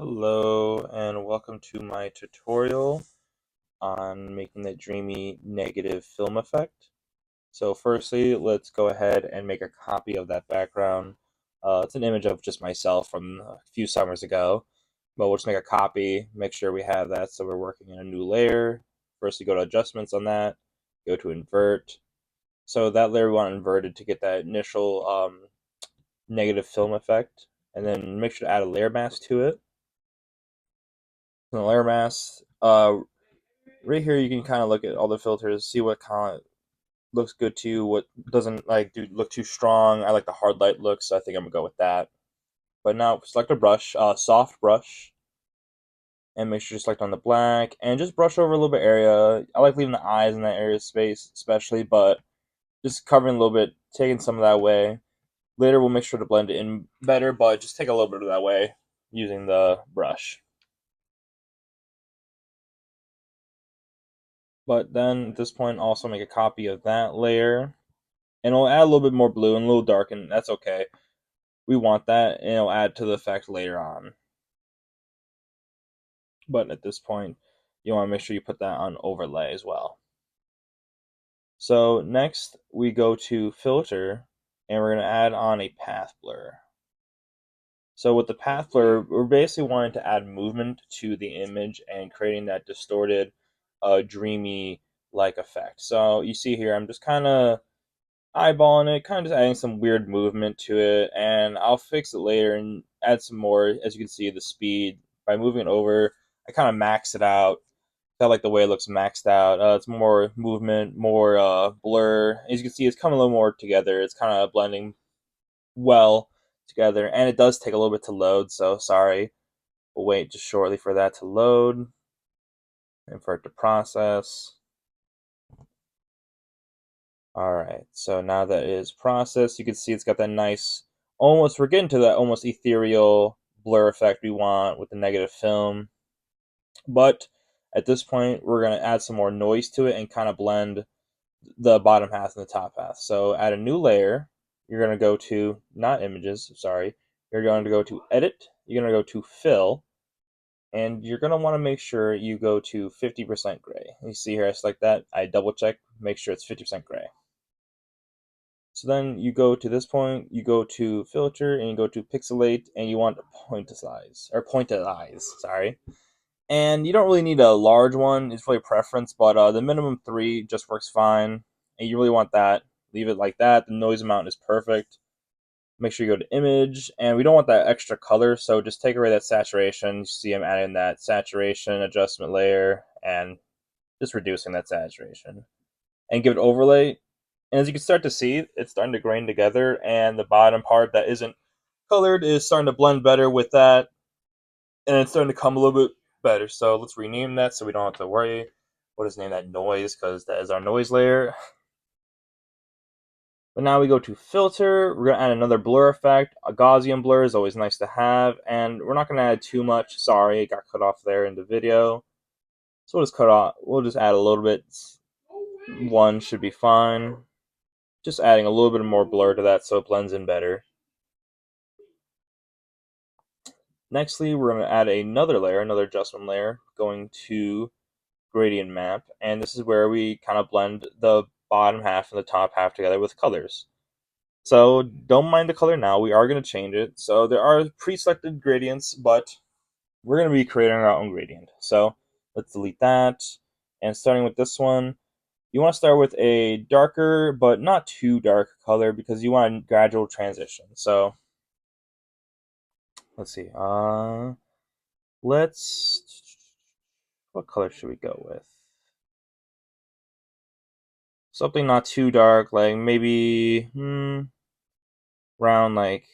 Hello and welcome to my tutorial on making the dreamy negative film effect. So firstly, let's go ahead and make a copy of that background. It's an image of just myself from a few summers ago, but we'll just make a copy, make sure we have that so we're working in a new layer. First, you go to adjustments on that, go to invert. So that layer we want inverted to get that initial negative film effect, and then make sure to add a layer mask to it. The layer mask, right here you can kind of look at all the filters, see what kind of looks good to you, what doesn't like do look too strong. I like the hard light look, so I think I'm gonna go with that. But now select a brush, soft brush, and make sure you select on the black and just brush over a little bit area. I like leaving the eyes in that area of space, especially, but just covering a little bit, taking some of that away. Later we'll make sure to blend it in better, but just take a little bit of that away using the brush. But then at this point, also make a copy of that layer, and we'll add a little bit more blue and a little dark, and that's okay. We want that, and it'll add to the effect later on. But at this point, you want to make sure you put that on overlay as well. So next, we go to filter, and we're going to add on a path blur. So with the path blur, we're basically wanting to add movement to the image and creating that distorted, dreamy like effect. So you see here, I'm just kind of eyeballing it, kind of just adding some weird movement to it, and I'll fix it later and add some more. As you can see, the speed by moving it over, I kind of max it out. I like the way it looks maxed out. It's more movement, more blur. As you can see, it's coming a little more together. It's kind of blending well together, and it does take a little bit to load. So sorry, we'll wait just shortly for that to load and for it to process. All right, so now that it is processed, you can see it's got that nice, almost, we're getting to that almost ethereal blur effect we want with the negative film. But at this point, we're going to add some more noise to it and kind of blend the bottom half and the top half. So add a new layer. You're going to go to, not images, sorry. You're going to go to edit. You're going to go to fill. And you're going to want to make sure you go to 50% gray. You see here, I select that. I double check, make sure it's 50% gray. So then you go to this point, you go to filter, and you go to pixelate, and you want pointed eyes, sorry. And you don't really need a large one, it's really a preference, but the minimum 3 just works fine. And you really want that, leave it like that. The noise amount is perfect. Make sure you go to image, and we don't want that extra color, so just take away that saturation. You see I'm adding that saturation adjustment layer, and just reducing that saturation. And give it overlay, and as you can start to see, it's starting to grain together, and the bottom part that isn't colored is starting to blend better with that, and it's starting to come a little bit better. So let's rename that so we don't have to worry. We'll just name that noise because that is our noise layer. But now we go to filter. We're going to add another blur effect. A Gaussian blur is always nice to have, and we're not going to add too much. Sorry, it got cut off there in the video. So we'll just cut off. We'll just add a little bit. One should be fine. Just adding a little bit more blur to that so it blends in better. Nextly, we're going to add another layer, another adjustment layer, going to gradient map, and this is where we kind of blend the bottom half and the top half together with colors. So don't mind the color now, we are going to change it. So there are pre-selected gradients, but we're going to be creating our own gradient. So let's delete that, and starting with this one, you want to start with a darker but not too dark color because you want a gradual transition. So let's see. Let's. What color should we go with? Something not too dark, like maybe around like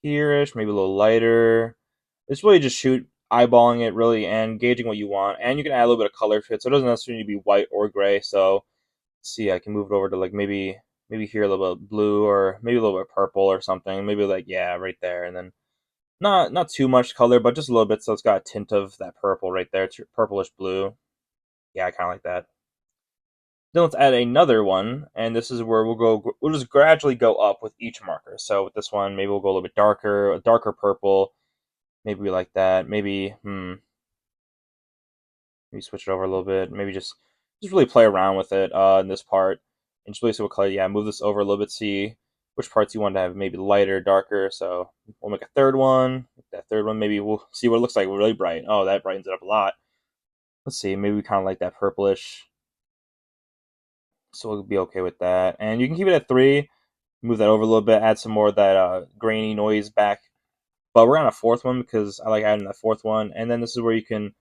here-ish, maybe a little lighter. It's really just shoot eyeballing it really and gauging what you want, and you can add a little bit of color to it, so it doesn't necessarily need to be white or gray. So see, I can move it over to like maybe here a little bit blue or maybe a little bit purple or something. Maybe like yeah, right there, and then not too much color, but just a little bit, so it's got a tint of that purple right there. It's purplish blue. Yeah, I kind of like that. Then let's add another one, and this is where we'll just gradually go up with each marker. So with this one, maybe we'll go a little bit darker, a darker purple, Maybe we like that. Maybe switch it over a little bit. Maybe just really play around with it in this part and just really see what color. Yeah, move this over a little bit. See which parts you want to have maybe lighter, darker. So we'll make a third one. That third one, maybe we'll see what it looks like really bright. Oh, that brightens it up a lot. Let's see. Maybe we kind of like that purplish. So we'll be okay with that. And you can keep it at 3. Move that over a little bit. Add some more of that grainy noise back. But we're on a fourth one because I like adding that fourth one. And then this is where you can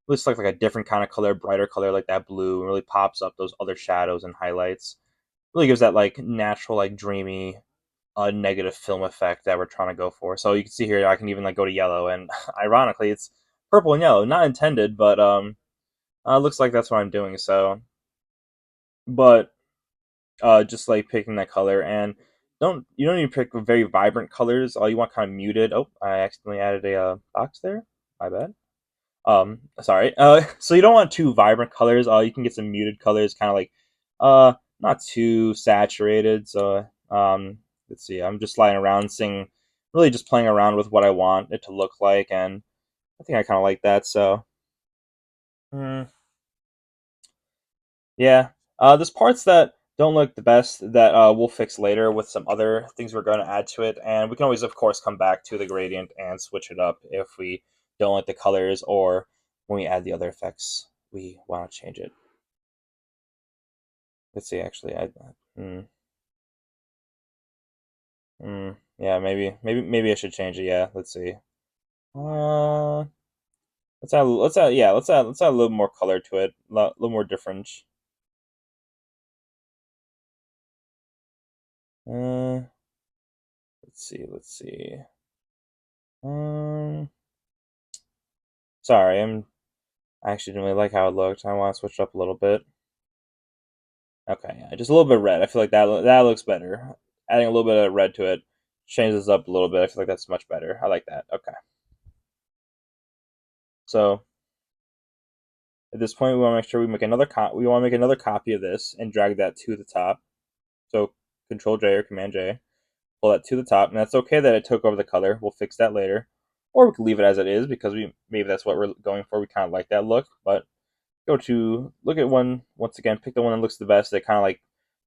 really select like a different kind of color, brighter color like that blue, and really pops up those other shadows and highlights. Really gives that like natural, like dreamy, negative film effect that we're trying to go for. So you can see here, I can even like go to yellow, and ironically, it's purple and yellow, not intended, but looks like that's what I'm doing. So, but just like picking that color and you don't need to pick very vibrant colors. You want kind of muted. Oh, I accidentally added a box there. My bad. Sorry. So you don't want too vibrant colors. You can get some muted colors, kind of like not too saturated. So let's see. I'm just sliding around, seeing, really just playing around with what I want it to look like, and I think I kind of like that. So. mm, Yeah. There's parts that don't look the best that we'll fix later with some other things we're going to add to it, and we can always, of course, come back to the gradient and switch it up if we don't like the colors or when we add the other effects we want to change it. Let's see. Actually, mm, yeah, maybe I should change it. Yeah. Let's see. Uh, let's add a little more color to it, a little more different. Uh, let's see. Um, sorry, I actually didn't really like how it looked. I want to switch it up a little bit. Okay, yeah, just a little bit of red. I feel like that looks better. Adding a little bit of red to it changes up a little bit. I feel like that's much better. I like that. Okay, so at this point, we want to make sure we want to make another copy of this and drag that to the top. So Control J or Command J, pull that to the top, and that's okay that it took over the color. We'll fix that later, or we can leave it as it is because maybe that's what we're going for. We kind of like that look, but go to look at one once again. Pick the one that looks the best. That kind of like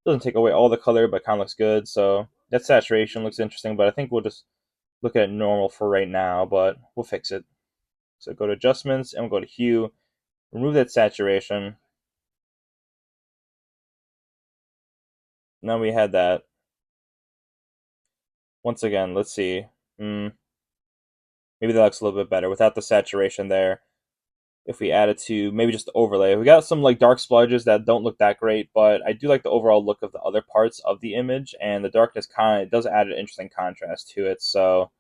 doesn't take away all the color, but kind of looks good. So that saturation looks interesting, but I think we'll just look at normal for right now. But we'll fix it. So go to adjustments and we'll go to hue. Remove that saturation. Now we had that. Once again, let's see. Mm, maybe that looks a little bit better without the saturation there. If we add it to maybe just the overlay, we got some like dark splodges that don't look that great, but I do like the overall look of the other parts of the image, and the darkness kind of does add an interesting contrast to it. So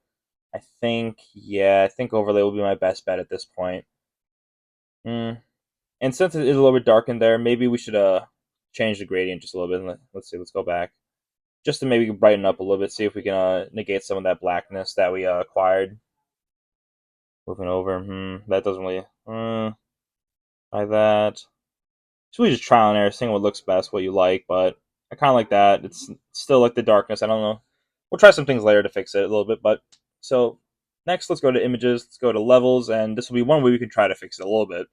I think overlay will be my best bet at this point. Mm. And since it is a little bit dark in there, maybe we should change the gradient just a little bit. Let's see, let's go back just to maybe brighten up a little bit, see if we can negate some of that blackness that we acquired. Moving over, that doesn't really like that. It's really just trial and error, seeing what looks best, what you like, but I kind of like that. It's still like the darkness. I don't know. We'll try some things later to fix it a little bit, but so next, let's go to images. Let's go to levels, and this will be one way we can try to fix it a little bit.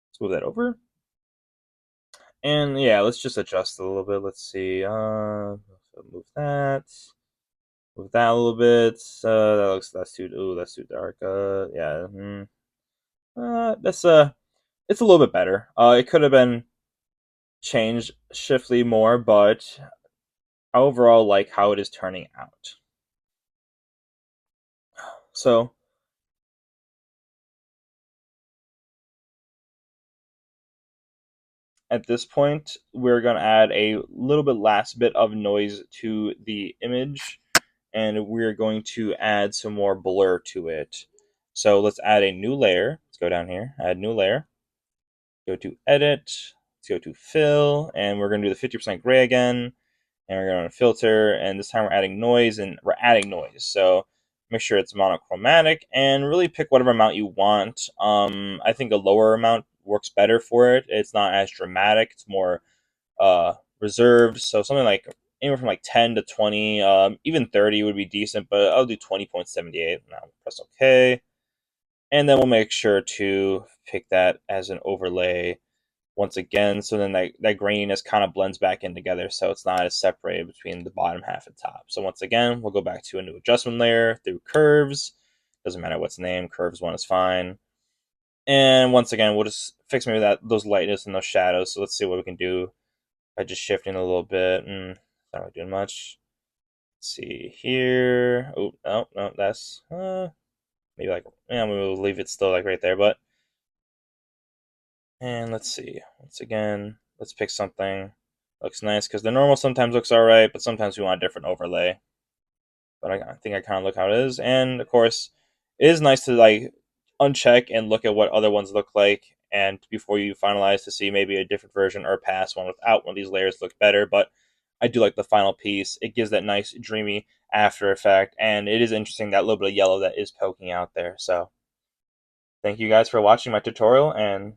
Let's move that over, and yeah, let's just adjust it a little bit. Let's see. So move that a little bit. That's too dark. Yeah. That's it's a little bit better. It could have been changed shiftly more, but I overall like how it is turning out. So at this point, we're going to add a little bit last bit of noise to the image, and we're going to add some more blur to it. So let's add a new layer. Let's go down here, add new layer, go to edit, let's go to fill, and we're going to do the 50% gray again, and we're going to filter, and this time we're adding noise, and we're adding noise. So make sure it's monochromatic, and really pick whatever amount you want. I think a lower amount works better for it. It's not as dramatic. It's more reserved. So something like anywhere from like 10 to 20, even 30 would be decent, but I'll do 20.78. Now press OK. And then we'll make sure to pick that as an overlay once again, so then that graininess kind of blends back in together, so it's not as separated between the bottom half and top. So once again, we'll go back to a new adjustment layer through curves. Doesn't matter what's named, curves one is fine. And once again, we'll just fix maybe those lightness and those shadows. So let's see what we can do by just shifting a little bit. Not really doing much. Let's see here. Oh no, no, that's maybe like, yeah, we'll leave it still like right there. But and let's see. Once again, let's pick something looks nice, because the normal sometimes looks all right, but sometimes we want a different overlay. But I think I kind of look how it is, and of course, it is nice to like uncheck and look at what other ones look like, and before you finalize to see maybe a different version or pass one without one of these layers look better. But I do like the final piece. It gives that nice dreamy after effect, and it is interesting that little bit of yellow that is poking out there. So thank you guys for watching my tutorial, and